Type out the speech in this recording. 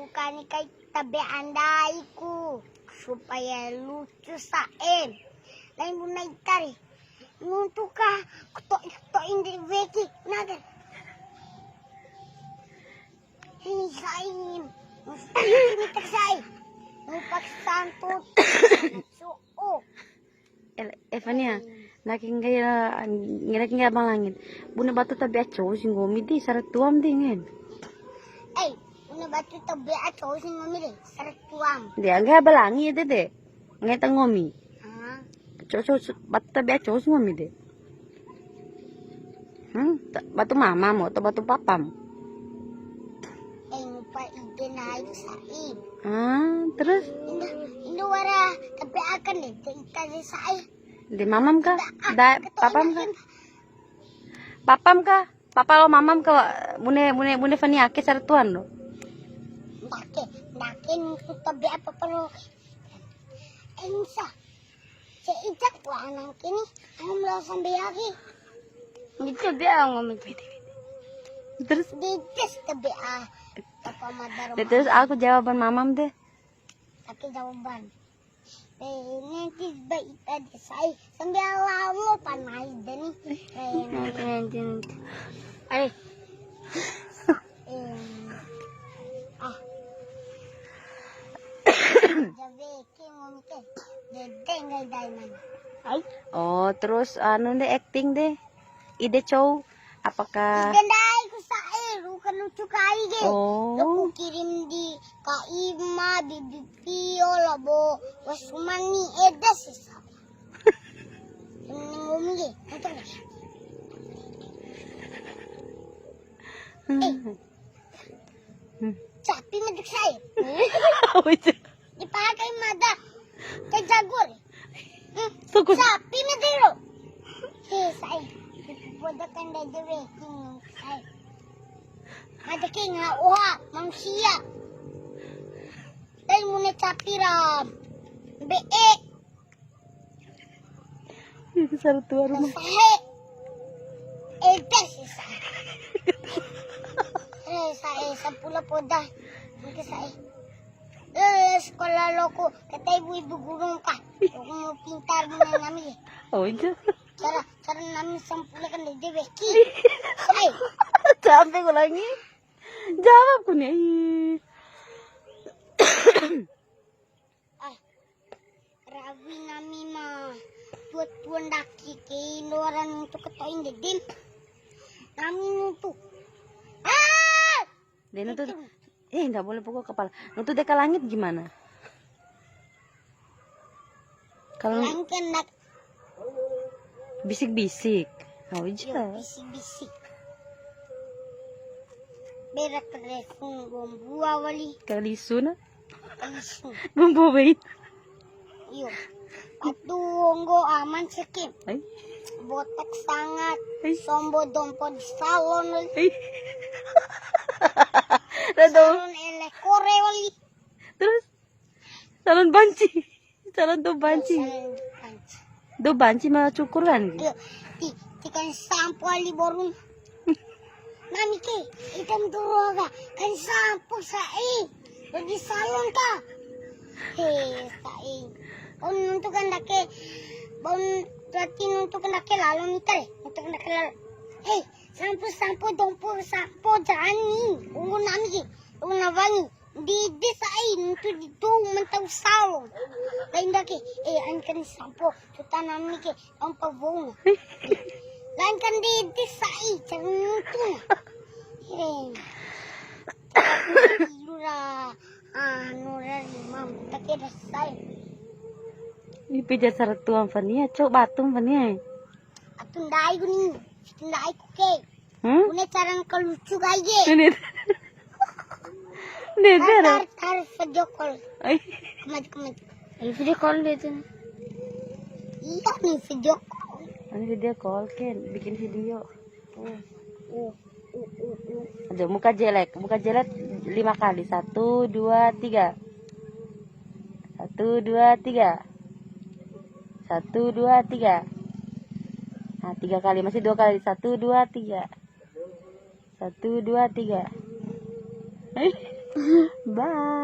bukan kay tabeandaiku supaya lucu saem. Lain bunay tari. Nuntu ka kuto indi weki naga. Hini saim. Ini tersai. Nupak santut. Suo. Evania, naking gaya ngirek nggak malangin. Buna batu tabi aco sing gomi di sarat tuam dingin. Una batu tabi aco sing ngomi deh, sarat tuam. Dia nggak balangi deh. Nggak tengomi. Coco batu tabi aco sing ngomi deh. Batu mama mo atau batu papam? Lupa ide na itu saim. Terus? Indo wara tabi akan deh, kasih saim. Di mamam kah? Papam kah? Papam kah? Papa lo mamam kah? Bune Fania ke sarat tuan lo? Dake nuntu tabi apa perlu? Ensa. Seijak wa anang kini, ang lo sampai lagi. Gitu dia ngomong gitu. Terus? Dites tabi apa madar. Terus aku jawaban mamam deh. Aku jawaban. Nanti baik tadi saya sambil lalu panai dani. Nanti. Jadi kemo ke dedeng daiman. Oh, terus anu deh acting deh. Ide cow apakah Gendai ku sae kan lucu kai ge. Oh. Aku kirim di Kaima bibi Pio labo wasumani edas sisa. Ini ngomong ge. Capi medek saya. Dipakai mada ke jagur. Capi medero. Saya. Bodoh kan dah jereking saya. Ada ke uha manusia. Dai mune capiram. Be. itu sarat tuan rumah. Sahe. Sisa. Saya sepuluh podah. Mungkin saya. Sekolah loko kata ibu-ibu gurung kah. Aku pintar dengan nami. Oh iya. Cara nami sampulnya kan dari weki. Saya. Capek gue lagi. Jawab ku nih. Rawi nami mah. Tuan daki ke luaran untuk ketain dedim. Nami nutu. Dia nutut. Nggak boleh pukul kepala. Nutut deka langit gimana? Kalau Langkan nak bisik-bisik. Oh iya. bisik-bisik. Berak telefon bumbu awali. Kalisun. Kalisun. Bumbu baik. Iyo. Patunggo aman sakit. Ay. Botak sangat. Ay. Sombo dompo di salon. Ay. Salon ele kore wali. Terus salon banci. Salon do banci. Salon banci. Do banci mah cukur kan? Kan sampo ali borun. Nami ke itam turoga kan sampo sai. Bagi salon ka. Sai. Untuk kan dake bon berarti untuk kan dake lalu nitare. Untuk kan dake lalu. Sampo dompo sampo jani. Ungu nami ke. Ungu nawangi. Di sai untuk itu mentau salon. Lain dake an kan sampo tuta nami ke ompa bunga. Lain kan di sai cantu. Lura nura imam tak ada sai. Dipijar sarat tuan Fania, cok batum Fania. Atun dai guni, dai kuke. Une caran kelucu gaye. Ini Tar video call. Ay. Kemat. Video call itu. Iya nih video call. Ini video call Ken, bikin video. Aduh, muka jelek 5 kali. 1, 2, 3. 1, 2, 3. 1, 2, 3. Nah, 3 kali, masih 2 kali. 1, 2, 3. 1, 2, 3. Bye.